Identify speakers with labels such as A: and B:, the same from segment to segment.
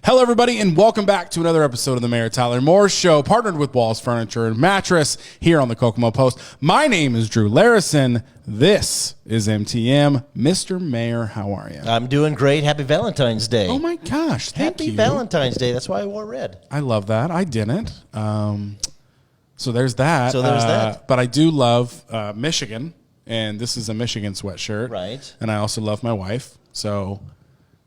A: Hello, everybody, and welcome back to another episode of the Mayor Tyler Moore Show, partnered with Walls Furniture Mattress here on the Kokomo Post. My name is Drew Larison. This is MTM. Mr. Mayor, how are you?
B: I'm doing great. Happy Valentine's Day.
A: Oh, my gosh. Thank you.
B: Happy Valentine's Day. That's why I wore red.
A: I love that. I didn't. So there's that. But I do love Michigan, and this is a Michigan sweatshirt.
B: Right.
A: And I also love my wife, so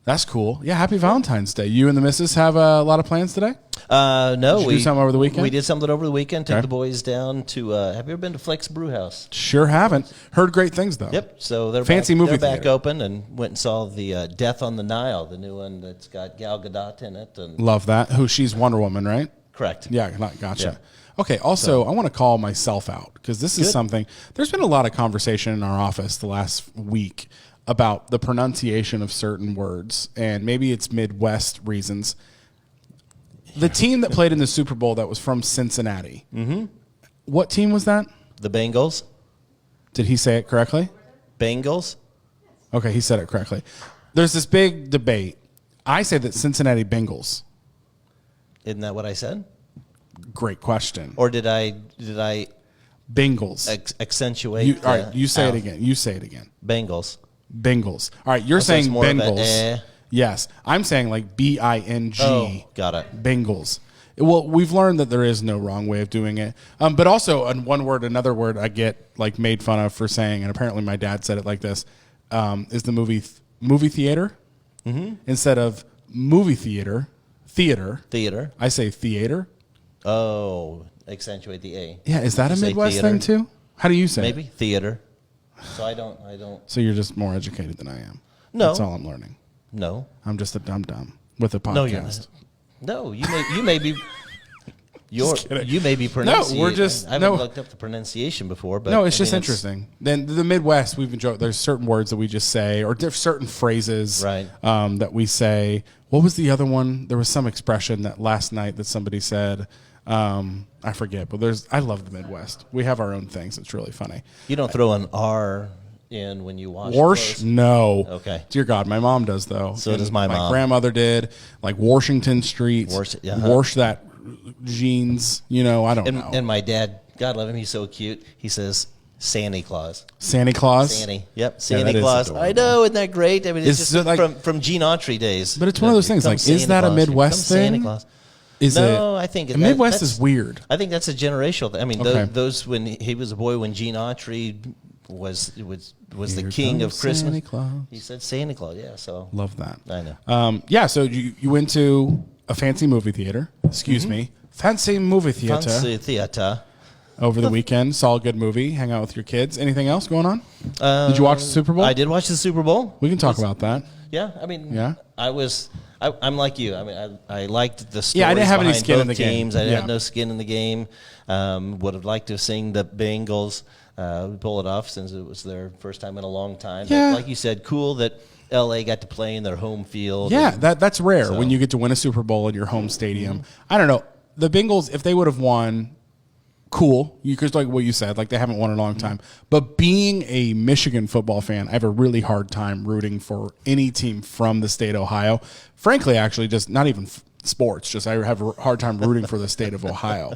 A: that's cool. Yeah, happy Valentine's Day. You and the missus have a lot of plans today?
B: No.
A: Did you do something over the weekend?
B: We did something over the weekend. Took the boys down to, have you ever been to Flex Brew House?
A: Sure haven't. Heard great things, though.
B: Yep. So they're
A: Fancy
B: back,
A: movie
B: they're back
A: theater.
B: open and went and saw the Death on the Nile, the new one that's got Gal Gadot in it. And
A: Love that. Who, she's Wonder Woman, right?
B: correct.
A: Yeah, gotcha.
B: Yeah.
A: Okay, also, I want to call myself out because this is something, there's been a lot of conversation in our office the last week about the pronunciation of certain words, and maybe it's Midwest reasons. The team that played in the Super Bowl that was from Cincinnati, what team was that?
B: The Bengals.
A: Did he say it correctly?
B: Bengals.
A: Okay, he said it correctly. There's this big debate. I say that Cincinnati Bengals.
B: Isn't that what I said?
A: Great question.
B: Or did I
A: Bengals.
B: accentuate?
A: All right, you say it again. You say it again.
B: Bengals.
A: Bengals. All right, you're
B: So it's
A: saying
B: more of a
A: Bengals. Yes, I'm saying like B-I-N-G.
B: Oh, got it.
A: Bengals. Well, we've learned that there is no wrong way of doing it. But also, another word I get like made fun of for saying, and apparently my dad said it like this, is the movie theater. Instead of movie theater,
B: Theater.
A: I say theater.
B: Oh, accentuate the A.
A: Yeah, is that a
B: You say
A: Midwest
B: theater?
A: thing too? How do you say
B: Maybe
A: it?
B: theater. So I don't.
A: So you're just more educated than I am.
B: No.
A: That's all I'm learning.
B: No.
A: I'm just a dum-dum with a podcast.
B: No, you're not. No, you may be.
A: Just kidding.
B: You may be pronouncing.
A: we're just-
B: I haven't
A: no.
B: looked up the pronunciation before, but
A: No, it's
B: I
A: just
B: mean,
A: interesting. Then the Midwest, we've enjoyed. There's certain words that we just say, or certain phrases,
B: Right.
A: that we say. What was the other one? There was some expression that last night that somebody said. I forget, but I love the Midwest. We have our own things. It's really funny.
B: You don't throw an R in when you wash.
A: Warsh?
B: clothes?
A: No.
B: Okay.
A: Dear God, my mom does though.
B: So
A: And
B: does my mom.
A: grandmother did. Like Washington Street. Wash that jeans. I don't know.
B: And my dad, God love him, he's so cute. He says Santa Claus.
A: Santa Claus.
B: Santa. Yep,
A: Yeah,
B: Santa
A: that is
B: Claus.
A: adorable.
B: I know, isn't that great? I mean, it's
A: Is
B: just
A: it like-
B: from Gene Autry days.
A: But it's one of those things,
B: Here
A: like,
B: comes
A: is
B: Santa
A: that a
B: Claus. Here
A: Midwest
B: comes Santa
A: thing?
B: Claus.
A: Is
B: No,
A: it?
B: I think
A: the Midwest
B: that's-
A: is weird.
B: I think that's a generational thing. I mean,
A: Okay.
B: those when he was a boy, when Gene Autry was the
A: Here
B: king of
A: comes
B: Christmas.
A: Santa Claus.
B: He said Santa Claus. Yeah, so
A: Love that.
B: I know.
A: Yeah, so you went to a fancy movie theater. Excuse me. Fancy movie theater.
B: Fancy theater.
A: Over the weekend. Saw a good movie. Hang out with your kids. Anything else going on? Did you watch the Super Bowl?
B: I did watch the Super Bowl.
A: We can talk about that.
B: Yeah, I mean,
A: Yeah?
B: I'm like you. I mean, I liked the stories
A: Yeah, I didn't have any
B: behind
A: skin in
B: both
A: the game.
B: teams. I
A: Yeah.
B: had no skin in the game. Would have liked to have seen the Bengals pull it off since it was their first time in a long time.
A: Yeah.
B: But like you said, cool that LA got to play in their home field.
A: Yeah,
B: and-
A: that's rare
B: So-
A: when you get to win a Super Bowl in your home stadium. I don't know. The Bengals, if they would have won, cool. Because like what you said, like they haven't won in a long time. But being a Michigan football fan, I have a really hard time rooting for any team from the state of Ohio. Frankly, actually, just not even sports. Just I have a hard time rooting for the state of Ohio.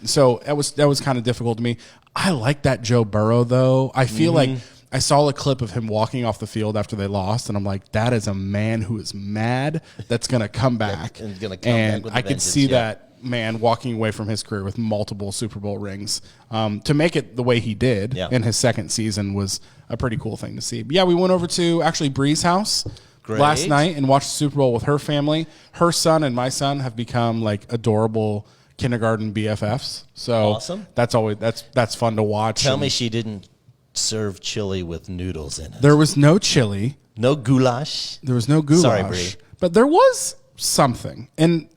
A: So that was kind of difficult to me. I like that Joe Burrow though. I feel like I saw a clip of him walking off the field after they lost, and I'm like, that is a man who is mad that's going to come back.
B: and gonna come back with a
A: I could
B: vengeance,
A: see
B: yeah.
A: that man walking away from his career with multiple Super Bowl rings. To make it the way he did
B: Yeah.
A: in his second season was a pretty cool thing to see. But yeah, we went over to actually Bree's house
B: Great.
A: last night and watched the Super Bowl with her family. Her son and my son have become like adorable kindergarten BFFs. So
B: Awesome.
A: that's fun to watch.
B: Tell
A: And
B: me she didn't serve chili with noodles in it.
A: there was no chili.
B: No goulash.
A: There was no goulash.
B: Sorry, Bree.
A: But there was something. And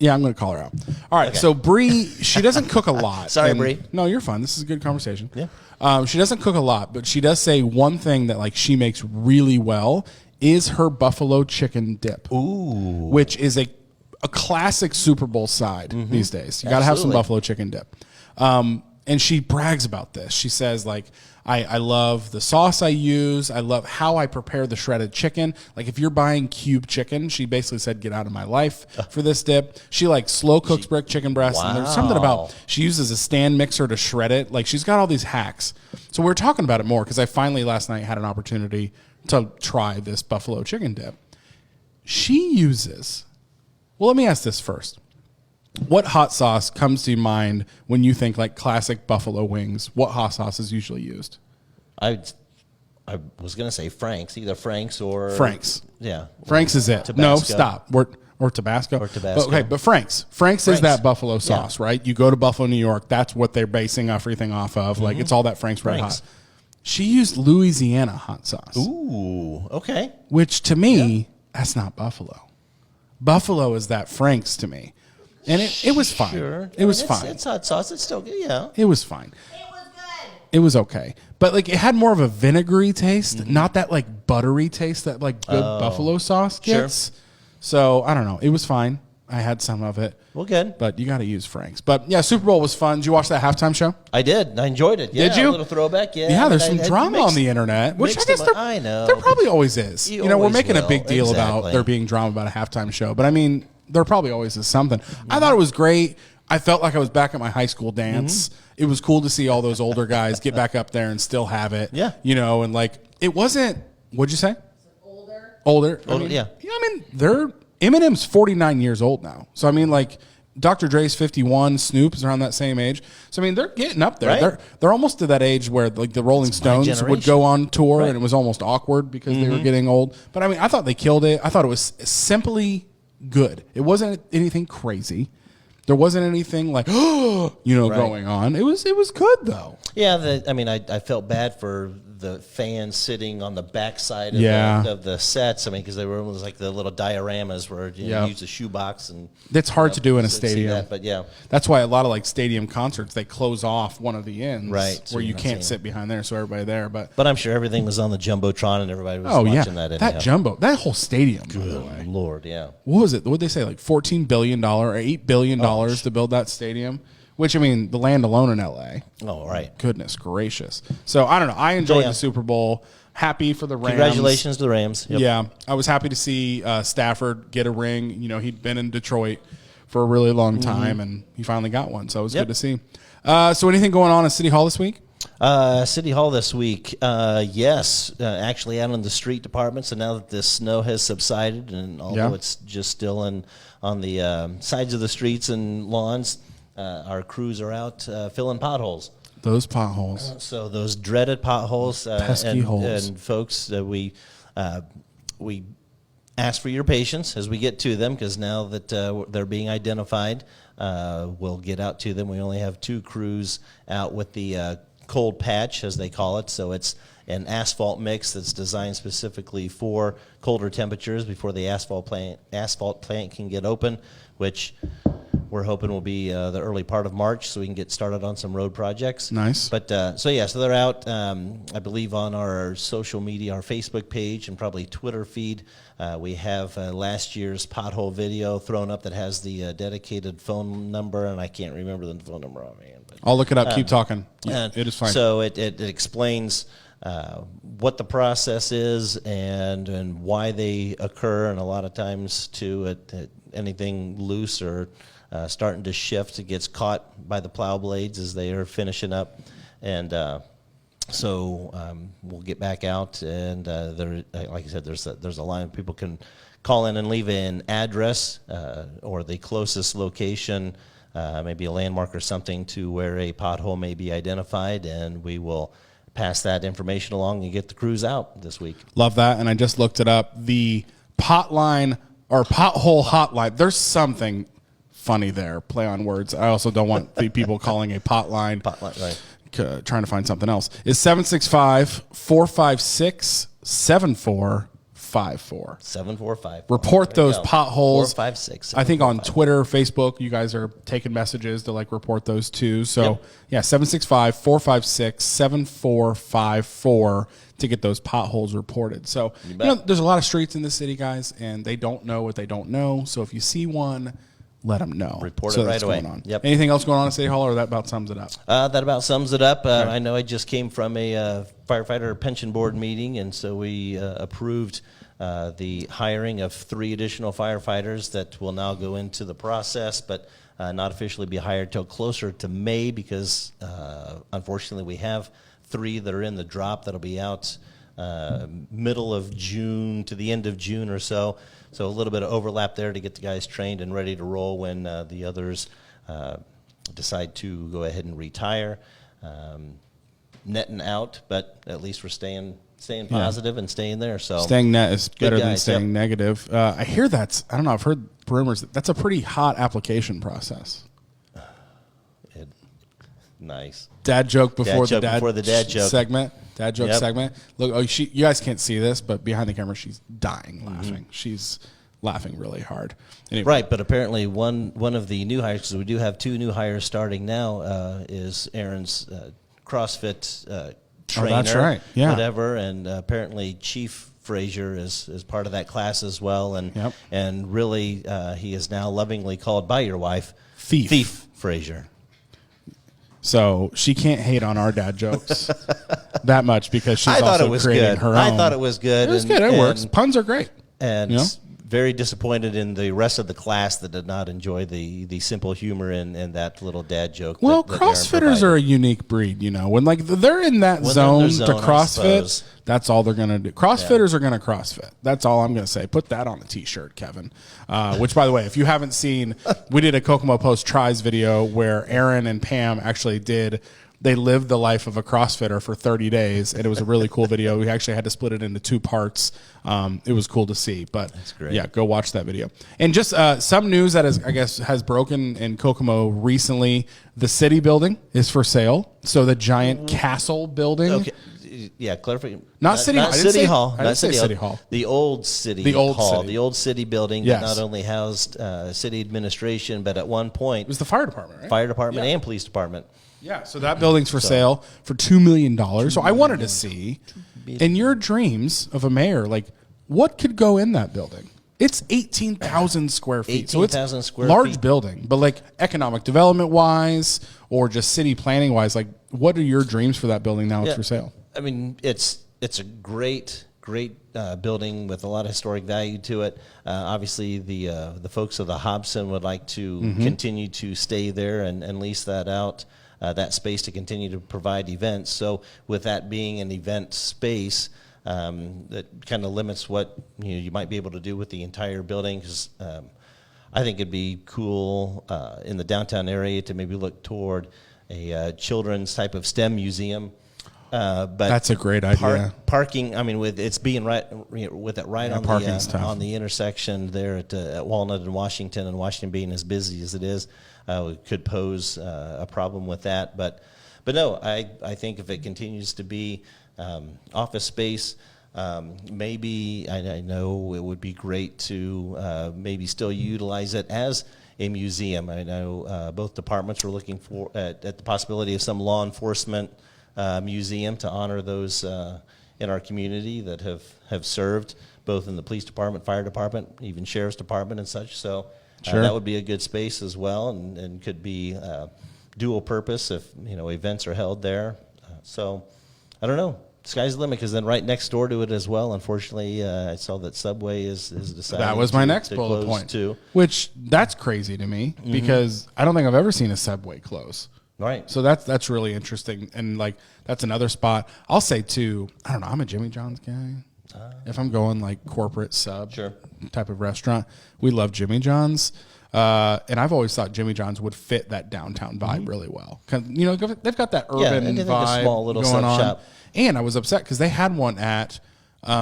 A: yeah, I'm going to call her out. All right, so Bree, she doesn't cook a lot.
B: Sorry,
A: And-
B: Bree.
A: No, you're fine. This is a good conversation.
B: Yeah.
A: She doesn't cook a lot, but she does say one thing that like she makes really well is her buffalo chicken dip.
B: Ooh.
A: Which is a classic Super Bowl side these days. You got to have some
B: Absolutely.
A: buffalo chicken dip. And she brags about this. She says, like, I love the sauce I use. I love how I prepare the shredded chicken. Like, if you're buying cube chicken, she basically said, get out of my life for this dip. She, like, slow cooks brick chicken breast. And there's something about, she uses a stand mixer to shred it. Like, she's got all these hacks. So we were talking about it more because I finally last night had an opportunity to try this buffalo chicken dip. She uses, well, let me ask this first. What hot sauce comes to your mind when you think like classic buffalo wings? What hot sauce is usually used?
B: I was going to say Frank's, either Frank's or...
A: Frank's.
B: Yeah.
A: Frank's is it.
B: Tabasco.
A: No, stop. Or Tabasco.
B: Or Tabasco.
A: Okay, but Frank's. Frank's is that buffalo sauce, right? You go to Buffalo, New York, that's what they're basing everything off of. Like, it's all that Frank's Red Hot. She used Louisiana hot sauce.
B: Ooh, okay.
A: Which, to me, that's not buffalo. Buffalo is that Frank's to me. And it was fine.
B: Sure.
A: It was fine.
B: It's hot sauce. It's still good, yeah.
A: It was fine. It was good. It was okay. But, like, it had more of a vinegary taste, not that, like, buttery taste that, like, good buffalo sauce gets.
B: Sure.
A: So, I don't know. It was fine. I had some of it.
B: Well, good.
A: But you got to use Frank's. But, yeah, Super Bowl was fun. Did you watch that halftime show?
B: I did. I enjoyed it. Yeah,
A: did you?
B: A little throwback, yeah.
A: Yeah, there's some drama on the internet, which I guess
B: I know.
A: there probably always is. You know, we're making a big deal about
B: Exactly.
A: there being drama about a halftime show. But, I mean, there probably always is something. I thought it was great. I felt like I was back at my high school dance. It was cool to see all those older guys get back up there and still have it.
B: Yeah.
A: You know, and like, it wasn't, what'd you say? Older. Older, I mean,
B: yeah.
A: Yeah, I mean, Eminem's 49 years old now. So, I mean, like, Dr. Dre's 51, Snoop is around that same age. So, I mean, they're getting up there.
B: Right.
A: They're almost to that age where, like, the Rolling Stones would go on tour, and it was almost awkward because they were getting old. But, I mean, I thought they killed it. I thought it was simply good. It wasn't anything crazy. There wasn't anything like, going on. It was good, though.
B: Yeah, I felt bad for the fans sitting on the backside of the sets. I mean, because they were almost like the little dioramas where you use a shoebox and
A: that's hard to do in a stadium.
B: That, but yeah,
A: that's why a lot of like stadium concerts they close off one of the ends,
B: right,
A: where you can't sit behind there, so everybody there. But
B: I'm sure everything was on the jumbotron and everybody was watching that.
A: That whole stadium.
B: Good Lord, yeah.
A: What was it? What did they say? Like $14 billion or $8 billion to build that stadium. Which, I mean, the land alone in L.A.
B: Oh, right.
A: Goodness gracious. So, I don't know. I enjoyed the Super Bowl. Happy for the Rams.
B: Congratulations to the Rams. Yep.
A: Yeah. I was happy to see Stafford get a ring. You know, he'd been in Detroit for a really long time, and he finally got one. So, it was good to see. So, anything going on at City Hall this week?
B: City Hall this week, yes, actually out on the street department. So now that the snow has subsided, and although it's just still on the sides of the streets and lawns, our crews are out filling potholes.
A: Those potholes.
B: So those dreaded potholes.
A: Pesky holes.
B: And folks, we ask for your patience as we get to them, because now that they're being identified, we'll get out to them. We only have 2 crews out with the cold patch, as they call it. So it's an asphalt mix that's designed specifically for colder temperatures before the asphalt plant can get open, which we're hoping will be the early part of March, so we can get started on some road projects.
A: Nice.
B: But so they're out. I believe on our social media, our Facebook page, and probably Twitter feed. We have last year's pothole video thrown up that has the dedicated phone number, and I can't remember the phone number offhand. But
A: I'll look it up. Keep talking. It is fine.
B: So it explains what the process is and why they occur, and a lot of times too, anything loose or starting to shift, it gets caught by the plow blades as they are finishing up, and so we'll get back out, and there, like I said, there's a line. People can call in and leave an address or the closest location, maybe a landmark or something to where a pothole may be identified, and we will pass that information along and get the crews out this week.
A: Love that, and I just looked it up. The potline or pothole hotline. There's something funny there. Play on words. I also don't want the people calling a potline.
B: Potline, right.
A: Trying to find something else. Is 765-456-7454.
B: 745.
A: Report those potholes.
B: 456.
A: I think on Twitter, Facebook, you guys are taking messages to like report those too. So yeah, 765-456-7454 to get those potholes reported. So there's a lot of streets in the city, guys, and they don't know what they don't know. So if you see one, let them know.
B: Report it right
A: that's
B: away.
A: Going on.
B: Yep.
A: Anything else going on at City Hall, or that about sums it up?
B: That about sums it up. I know I just came from a firefighter pension board meeting, and so we approved the hiring of 3 additional firefighters that will now go into the process, but not officially be hired till closer to May because, unfortunately, we have 3 that are in the drop that'll be out middle of June to the end of June or so. So a little bit of overlap there to get the guys trained and ready to roll when the others decide to go ahead and retire. Netting out, but at least we're staying positive and staying there. So
A: staying net is better than
B: guys,
A: staying negative. I hear I don't know, I've heard rumors that's a pretty hot application process.
B: Nice.
A: Dad joke before the
B: dad joke
A: segment. Dad joke segment. Look, you guys can't see this, but behind the camera, she's dying laughing. She's laughing really hard. Anyway.
B: Right, but apparently one of the new hires, because we do have 2 new hires starting now, is Aaron's CrossFit trainer.
A: Oh, that's right. Yeah.
B: Whatever, and apparently Chief Frazier is part of that class as well, and really he is now lovingly called by your wife Thief Frazier.
A: So she can't hate on our dad jokes that much because she's also creating her own.
B: I thought it was good.
A: It was good. It works. Puns are great.
B: And very disappointed in the rest of the class that did not enjoy the simple humor in that little dad joke.
A: Well, CrossFitters are a unique breed, when they're in that zone to CrossFit, that's all they're going to do. CrossFitters are going to CrossFit. That's all I'm going to say. Put that on a T-shirt, Kevin. Which, by the way, if you haven't seen, we did a Kokomo Post Tries video where Aaron and Pam actually they lived the life of a CrossFitter for 30 days, and it was a really cool video. We actually had to split it into 2 parts. It was cool to see, but
B: that's great.
A: Yeah, go watch that video. And just some news that has broken in Kokomo recently. The city building is for sale. So the giant castle building.
B: Okay. Yeah, clarify.
A: Not City Hall.
B: Not City Hall.
A: I didn't say City Hall.
B: The old City Hall. The old city building that not only housed city administration, but at one point
A: it was the fire department, right?
B: Fire department and police department.
A: Yeah, so that building's for sale for $2 million. So I wanted to see, in your dreams of a mayor, what could go in that building? It's 18,000 square feet.
B: 18,000 square feet.
A: Large building, but economic development wise or just city planning wise, what are your dreams for that building now it's for sale?
B: I mean, it's a great building with a lot of historic value to it. Obviously, the folks of the Hobson would like to continue to stay there and lease that out. That space to continue to provide events. So with that being an event space, that kind of limits what you might be able to do with the entire building. Because I think it'd be cool in the downtown area to maybe look toward a children's type of STEM museum. But
A: that's a great idea.
B: Parking. I mean, with it's being right on the intersection there at Walnut and Washington being as busy as it is. Could pose a problem with that, but no, I think if it continues to be office space, maybe I know it would be great to maybe still utilize it as a museum. I know both departments were looking at the possibility of some law enforcement museum to honor those in our community that have served both in the police department, fire department, even sheriff's department and such. So. Sure. That would be a good space as well, and could be dual purpose if events are held there. So I don't know. Sky's the limit, because then right next door to it as well. Unfortunately, I saw that Subway is decided.
A: That was my next bullet point
B: too.
A: Which that's crazy to me because I don't think I've ever seen a Subway close.
B: Right.
A: So that's really interesting, and that's another spot. I'll say too. I don't know. I'm a Jimmy John's guy. If I'm going corporate sub type of restaurant, we love Jimmy John's. And I've always thought Jimmy John's would fit that downtown vibe really well. 'Cause, they've got that urban vibe
B: a small little
A: going on.
B: shop.
A: And I was upset because they had one at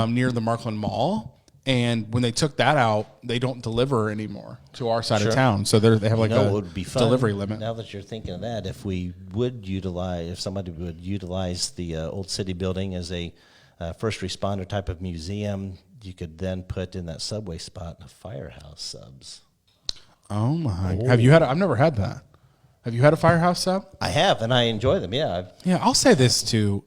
A: near the Markland Mall. And when they took that out, they don't deliver anymore to our side of town. So they have
B: it would be fun,
A: delivery limit.
B: Now that you're thinking of that, if somebody would utilize the old city building as a first responder type of museum, you could then put in that Subway spot a Firehouse Subs.
A: Oh my! Have you had? I've never had that. Have you had a Firehouse Sub?
B: I have, and I enjoy them. Yeah.
A: Yeah, I'll say this too.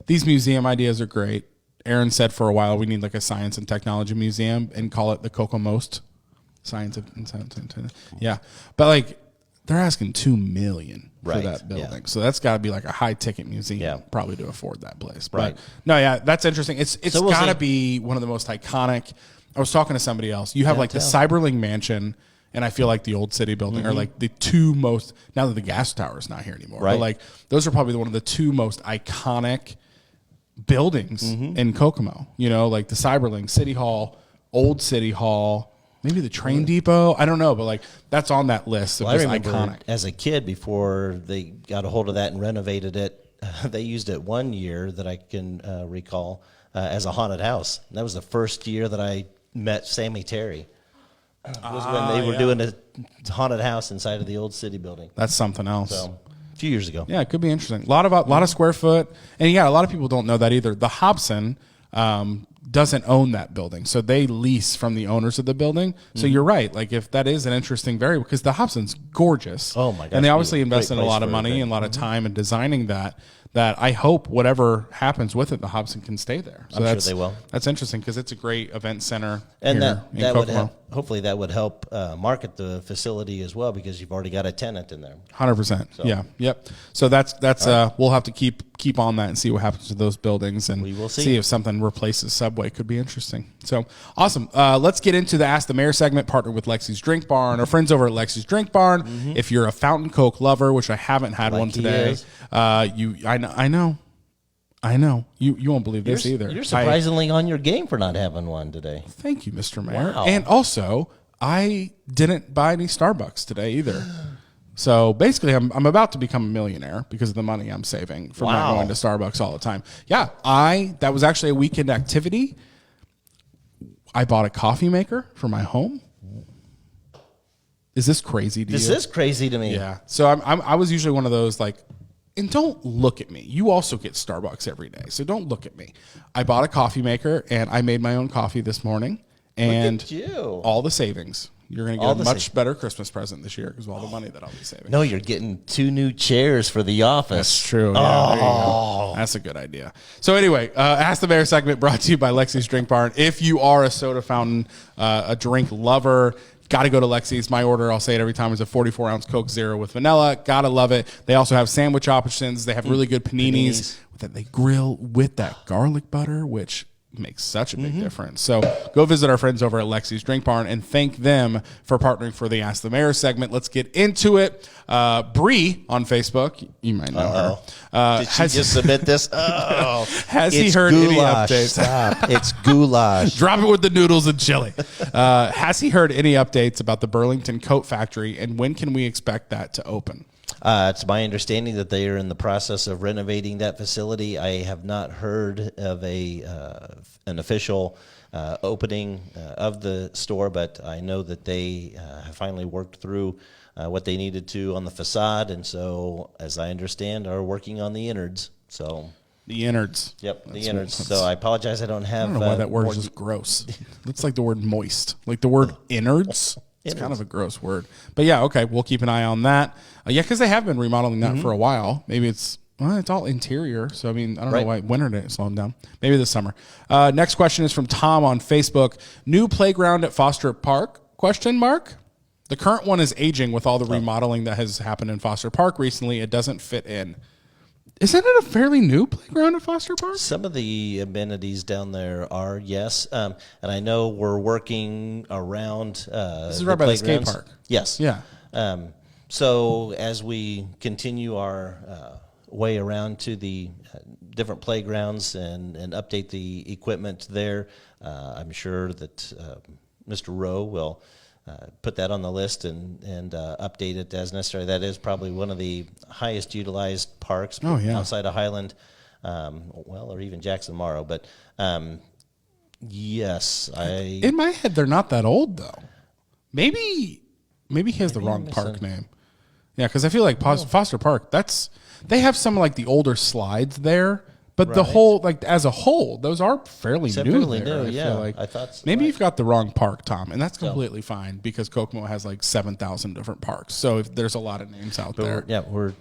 A: These museum ideas are great. Aaron said for a while we need a science and technology museum and call it the Kokomo. Yeah, but like they're asking $2 million for
B: Right,
A: that building,
B: yeah.
A: so that's got to be like a high ticket museum,
B: Yeah.
A: probably to afford that place.
B: Right.
A: But no, yeah, that's interesting. It's
B: So we'll
A: got to
B: see.
A: be one of the most iconic. I was talking to somebody else. You have like the
B: Downtown.
A: Cyberling Mansion, and I feel like the Old City Building are like the two most. Now that the gas tower is not here anymore,
B: Right.
A: but like those are probably one of the two most iconic buildings in Kokomo. You know, like the Cyberling, City Hall, Old City Hall, maybe the train depot. I don't know, but like that's on that list of
B: Well, I
A: just
B: remember
A: iconic.
B: as a kid, before they got a hold of that and renovated it, they used it one year that I can recall as a haunted house. And that was the first year that I met Sammy Terry. Was when they were doing a haunted house inside of the Old City Building.
A: That's something else.
B: So a few years ago.
A: Yeah, it could be interesting. A lot of square foot, and yeah, a lot of people don't know that either. The Hobson doesn't own that building, so they lease from the owners of the building. So you're right. Like if that is an interesting variable, because the Hobson's gorgeous.
B: Oh my gosh,
A: and they
B: it'd be
A: obviously
B: a
A: invested
B: great
A: a lot
B: place
A: of
B: for a
A: money
B: thing.
A: and a lot of time in designing that. That I hope whatever happens with it, the Hobson can stay there. So
B: I'm sure
A: that's,
B: they will.
A: That's interesting because it's a great event center.
B: And
A: here in
B: that would
A: Kokomo.
B: help, hopefully that would help market the facility as well, because you've already got a tenant in there.
A: 100%. Yeah. Yep. So that's we'll have to keep on that and see what happens to those buildings, and
B: We will see.
A: if something replaces Subway. Could be interesting. So awesome. Let's get into the Ask the Mayor segment, partnered with Lexi's Drink Barn. Our friends over at Lexi's Drink Barn. If you're a fountain Coke lover, which I haven't had
B: Like
A: one
B: he
A: today,
B: is.
A: I know. You won't believe this either.
B: You're surprisingly on your game for not having one today.
A: Thank you, Mr. Mayor.
B: Wow.
A: And also, I didn't buy any Starbucks today either. So basically, I'm about to become a millionaire because of the money I'm saving from not
B: Wow.
A: going to Starbucks all the time. Yeah, that was actually a weekend activity. I bought a coffee maker for my home. Is this crazy to you?
B: This is crazy to me.
A: Yeah. So I was usually one of those like, and don't look at me. You also get Starbucks every day, so don't look at me. I bought a coffee maker and I made my own coffee this morning, and
B: at you.
A: all the savings. You're going to
B: All
A: get a
B: the
A: much better Christmas present this year because of all the money that I'll be saving.
B: No, you're getting 2 new chairs for the office.
A: That's true. Yeah, there you go. That's a good idea. So anyway, Ask the Mayor segment brought to you by Lexi's Drink Barn. If you are a soda fountain, a drink lover, got to go to Lexi's. My order, I'll say it every time, is a 44-ounce Coke Zero with vanilla. Got to love it. They also have sandwich options. They have really good paninis that they grill with that garlic butter, which makes such a big difference. So go visit our friends over at Lexi's Drink Barn and thank them for partnering for the Ask the Mayor segment. Let's get into it. Bree on Facebook, you might know her.
B: Did she just submit this? Oh,
A: has he
B: it's
A: heard any
B: goulash.
A: updates?
B: Stop. It's goulash.
A: Drop it with the noodles and chili. Has he heard any updates about the Burlington Coat Factory, and when can we expect that to open?
B: It's my understanding that they are in the process of renovating that facility. I have not heard of an official opening of the store, but I know that they have finally worked through what they needed to on the facade, and so, as I understand, are working on the innards. So,
A: The innards.
B: yep, the innards. So I apologize, I don't have.
A: I don't know why that word is just gross. It's like the word moist. Like the word innards. It's kind of a gross word. But yeah, okay, we'll keep an eye on that. Yeah, because they have been remodeling that for a while. Maybe it's all interior. So, I mean, I don't know why winter didn't slow them down. Maybe this summer. Next question is from Tom on Facebook. New playground at Foster Park? ? The current one is aging with all the remodeling that has happened in Foster Park recently. It doesn't fit in. Isn't it a fairly new playground at Foster Park?
B: Some of the amenities down there are, yes. And I know we're working around
A: This is right by the skate park.
B: Yes.
A: Yeah.
B: So as we continue our way around to the different playgrounds and update the equipment there, I'm sure that Mr. Rowe will put that on the list and update it as necessary. That is probably one of the highest utilized parks outside of Highland, or even Jackson Morrow. But yes,
A: In my head, they're not that old though. Maybe he has the wrong park name. Yeah, because I feel like Foster Park. They have some like the older slides there. But the whole, like as a whole, those are fairly new. I feel like.
B: I thought so.
A: Maybe you've got the wrong park, Tom, and that's completely fine because Kokomo has like 7,000 different parks. So if there's a lot of names out there.
B: Yeah, we're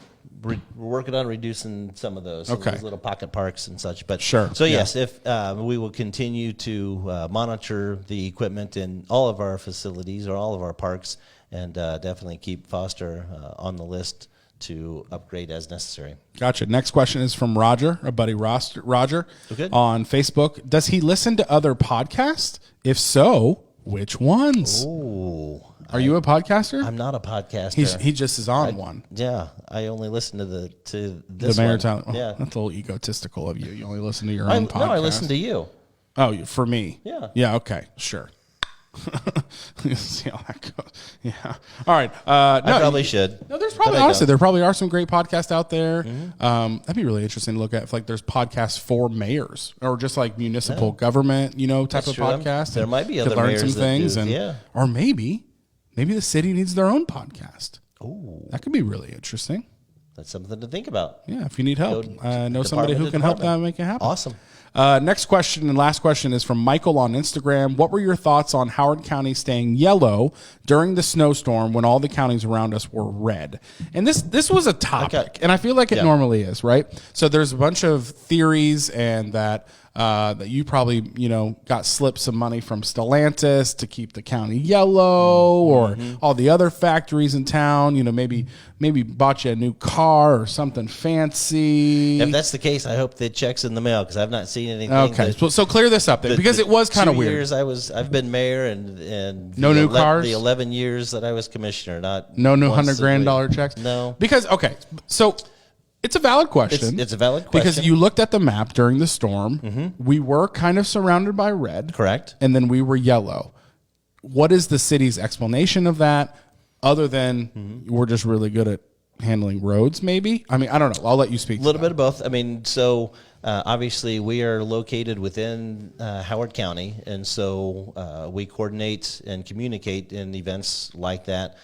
B: we're working on reducing some of those, those little pocket parks and such. But
A: sure.
B: So yes, if we will continue to monitor the equipment in all of our facilities or all of our parks, and definitely keep Foster on the list to upgrade as necessary.
A: Gotcha. Next question is from Roger, our buddy Roger, on Facebook. Does he listen to other podcasts? If so, which ones?
B: Oh,
A: are you a podcaster?
B: I'm not a podcaster.
A: He just is on one.
B: Yeah, I only listen to this
A: the
B: one.
A: Yeah, that's a little egotistical of you. You only listen to your own podcast.
B: No, I listen to you.
A: Oh, for me?
B: Yeah.
A: Yeah. Okay. Sure. See how that goes. Yeah. All right. I
B: probably should.
A: No, there's probably there probably are some great podcasts out there. That'd be really interesting to look at. If like there's podcasts for mayors or just like municipal government, type of podcast.
B: There might be other
A: learn
B: mayors
A: some things, or maybe the city needs their own podcast.
B: Oh,
A: that could be really interesting.
B: That's something to think about.
A: Yeah, if you need help, know somebody who can help that make it happen.
B: Awesome.
A: Next question and last question is from Michael on Instagram. What were your thoughts on Howard County staying yellow during the snowstorm when all the counties around us were red? And this was a topic, and I feel like it normally is, right? So there's a bunch of theories, and that you probably got slipped some money from Stellantis to keep the county yellow, or all the other factories in town. Maybe bought you a new car or something fancy.
B: If that's the case, I hope the check's in the mail, because I've not seen anything.
A: Okay, so clear this up then, because it was kind of weird.
B: 2 years I've been mayor, and
A: no new cars.
B: The 11 years that I was commissioner,
A: no new $100,000 checks.
B: No,
A: because so. It's a valid question.
B: It's a valid question.
A: Because you looked at the map during the storm. We were kind of surrounded by red.
B: Correct.
A: And then we were yellow. What is the city's explanation of that, other than we're just really good at handling roads, maybe? I mean, I don't know. I'll let you speak.
B: A little bit of both. I mean, so obviously we are located within Howard County, and so we coordinate and communicate in events like that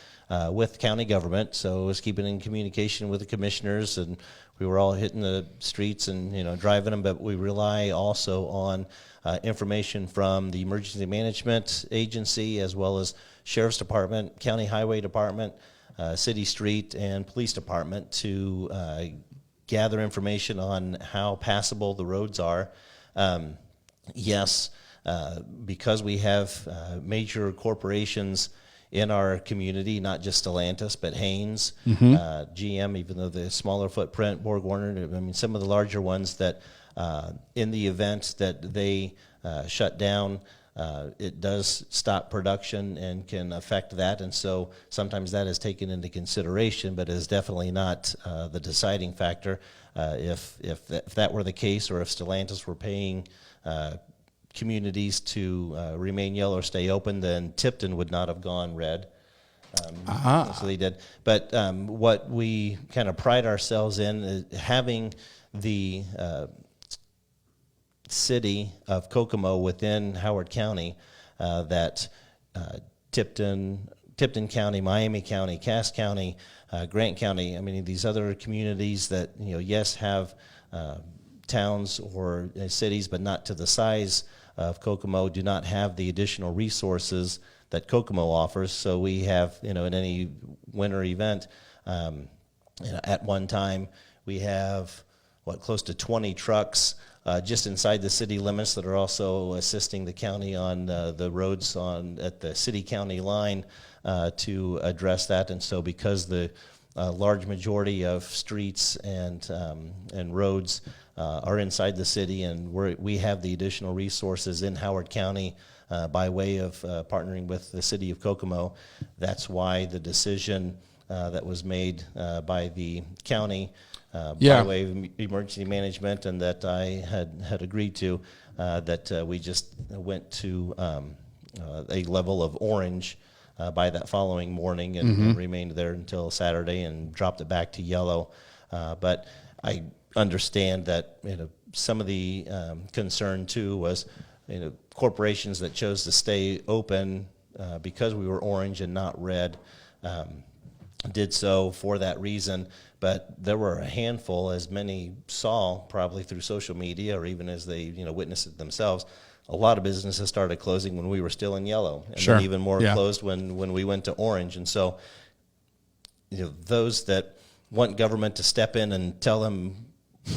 B: with county government. So I was keeping in communication with the commissioners, and we were all hitting the streets and driving them. But we rely also on information from the Emergency Management Agency, as well as Sheriff's Department, County Highway Department, City Street, and Police Department to gather information on how passable the roads are. Yes, because we have major corporations in our community, not just Stellantis, but Haynes, GM, even though the smaller footprint, Borg Warner, I mean, some of the larger ones that in the event that they shut down, it does stop production and can affect that. And so sometimes that is taken into consideration, but is definitely not the deciding factor. If that were the case, or if Stellantis were paying communities to remain yellow or stay open, then Tipton would not have gone red. So they did. But what we kind of pride ourselves in is having the city of Kokomo within Howard County, that Tipton County, Miami County, Cass County, Grant County, I mean, these other communities that, yes, have towns or cities, but not to the size of Kokomo, do not have the additional resources that Kokomo offers. So we have, in any winter event, at one time we have close to 20 trucks just inside the city limits that are also assisting the county on the roads at the city-county line to address that. And so because the large majority of streets and roads are inside the city, and we have the additional resources in Howard County by way of partnering with the city of Kokomo. That's why the decision that was made by the county by way of emergency management, and that I had agreed to, that we just went to a level of orange by that following morning, and remained there until Saturday, and dropped it back to yellow. But I understand that some of the concern too was corporations that chose to stay open because we were orange and not red, did so for that reason. But there were a handful, as many saw probably through social media, or even as they witnessed it themselves. A lot of businesses started closing when we were still in yellow, and then even more closed when we went to orange. And so those that want government to step in and tell them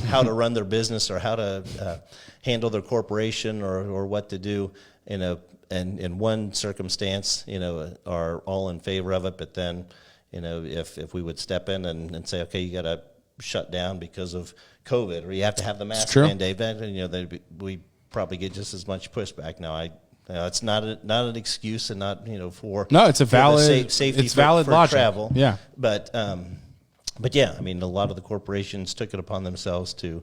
B: how to run their business or how to handle their corporation or what to do and in one circumstance, are all in favor of it. But then, if we would step in and say, okay, you got to shut down because of COVID, or you have to have the mask mandate, then, we probably get just as much pushback. Now, it's not an excuse, and not for
A: it's a valid
B: safety.
A: It's valid
B: for
A: logic.
B: Travel.
A: Yeah,
B: but yeah, I mean, a lot of the corporations took it upon themselves to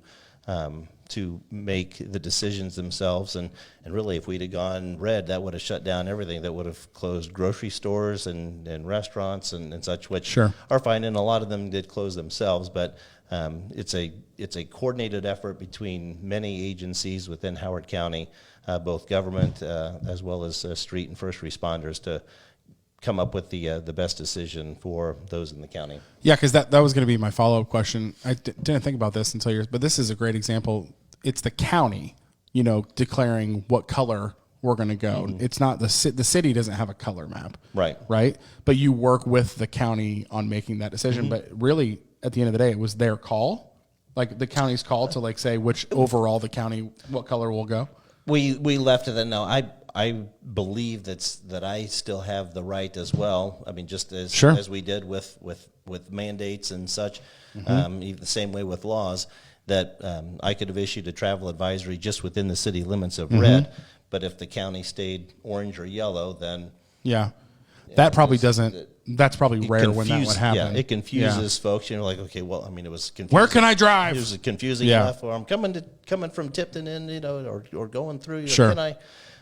B: make the decisions themselves, and really, if we'd have gone red, that would have shut down everything. That would have closed grocery stores and restaurants and such, which are fine, and a lot of them did close themselves. But it's a coordinated effort between many agencies within Howard County, both government as well as street and first responders, to come up with the best decision for those in the county.
A: Yeah, because that was going to be my follow-up question. I didn't think about this until yours, but this is a great example. It's the county, declaring what color we're going to go. Mm-hmm. It's not the city doesn't have a color map. Right? But you work with the county on making that decision. Mm-hmm. But really, at the end of the day, it was their call, like the county's call to say which overall the county, what color will go.
B: We left it. No, I believe that I still have the right as well. I mean, just as we did with mandates and such, even the same way with laws, that I could have issued a travel advisory just within the city limits of red, but if the county stayed orange or yellow, then
A: that's probably rare when that would happen.
B: Yeah, it confuses folks. Like, okay, well, I mean, it was confusing.
A: Where can I drive?
B: It was confusing enough. Or I'm coming from Tipton in, or going through.
A: Sure.
B: Can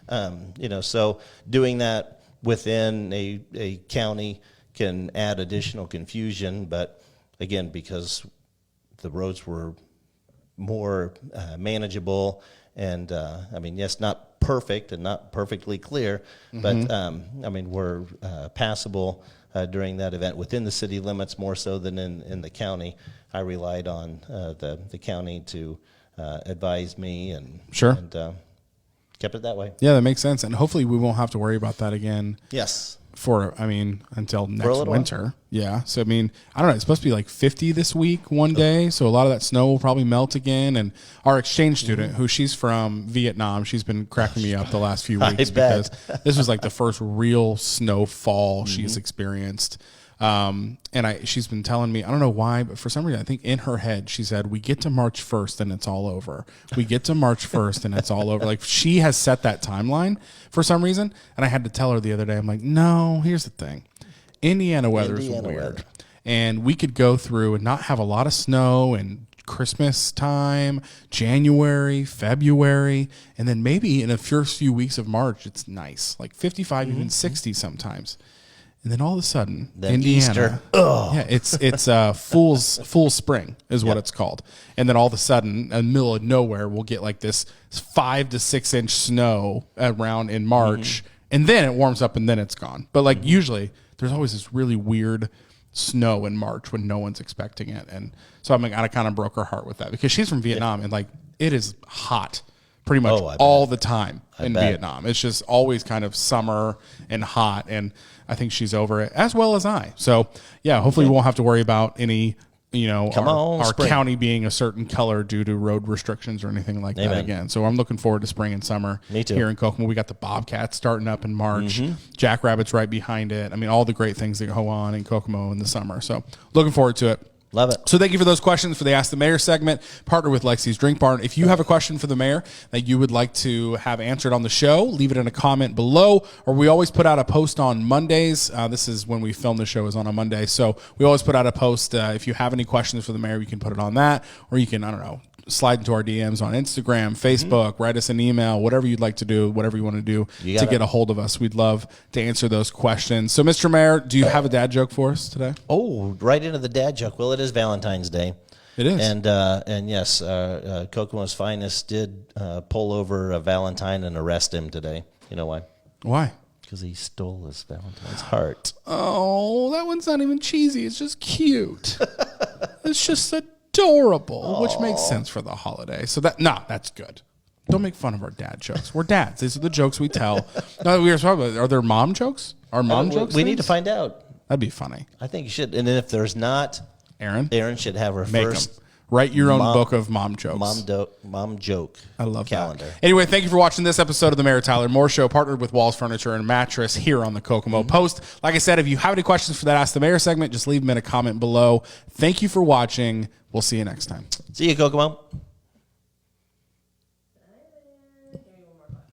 B: I, so doing that within a county can add additional confusion. But again, because the roads were more manageable, and I mean, yes, not perfect and not perfectly clear, but I mean, we're passable during that event within the city limits more so than in the county. I relied on the county to advise me and kept it that way.
A: Yeah, that makes sense, and hopefully we won't have to worry about that again.
B: Yes.
A: Until next winter. Yeah. So, I mean, I don't know. It's supposed to be like 50 this week one day. So a lot of that snow will probably melt again. And our exchange student, who she's from Vietnam, she's been cracking me up the last few weeks because this was like the first real snowfall she's experienced. She's been telling me, I don't know why, but for some reason, I think in her head, she said, we get to March 1st and it's all over. We get to March 1st and it's all over. Like, she has set that timeline for some reason. And I had to tell her the other day, I'm like, no, here's the thing. Indiana weather is weird. And we could go through and not have a lot of snow and Christmas time, January, February, and then maybe in the first few weeks of March, it's nice, like 55, even 60 sometimes. And then all of a sudden, Indiana, it's full spring is what it's called. And then all of a sudden, in the middle of nowhere, we'll get like this 5 to 6 inch snow around in March, and then it warms up and then it's gone. But like usually, there's always this really weird snow in March when no one's expecting it. And so I kind of broke her heart with that because she's from Vietnam and like it is hot pretty much all the time in Vietnam. It's just always kind of summer and hot, and I think she's over it as well as I. So yeah, hopefully we won't have to worry about any, our county being a certain color due to road restrictions or anything like that again. So I'm looking forward to spring and summer.
B: Me too.
A: Here in Kokomo. We got the Bobcats starting up in March. Jackrabbits right behind it. I mean, all the great things that go on in Kokomo in the summer. So looking forward to it.
B: Love it.
A: So thank you for those questions for the Ask the Mayor segment. Partner with Lexi's Drink Barn. If you have a question for the mayor that you would like to have answered on the show, leave it in a comment below. Or we always put out a post on Mondays. This is when we film the show is on a Monday. So we always put out a post. If you have any questions for the mayor, you can put it on that. Or you can, slide into our DMs on Instagram, Facebook, write us an email, whatever you'd like to do, whatever you want to do to get a hold of us. We'd love to answer those questions. So, Mr. Mayor, do you have a dad joke for us today?
B: Oh, right into the dad joke. Well, it is Valentine's Day.
A: It is.
B: And yes, Kokomo's Finest did pull over a Valentine and arrest him today. You know why?
A: Why?
B: Because he stole his Valentine's heart.
A: Oh, that one's not even cheesy. It's just cute. It's just adorable, which makes sense for the holiday. So that's good. Don't make fun of our dad jokes. We're dads. These are the jokes we tell. No, we were talking about, are there mom jokes? Are mom jokes?
B: We need to find out.
A: That'd be funny.
B: I think you should. And then if there's not,
A: Aaron
B: should have her
A: make
B: first
A: them. Write your own book of mom jokes.
B: Mom joke.
A: I love
B: calendar.
A: that. Anyway, thank you for watching this episode of the Mary Tyler Moore Show, partnered with Walls Furniture and Mattress here on the Kokomo Post. Like I said, if you have any questions for that Ask the Mayor segment, just leave them in a comment below. Thank you for watching. We'll see you next time.
B: See you, Kokomo.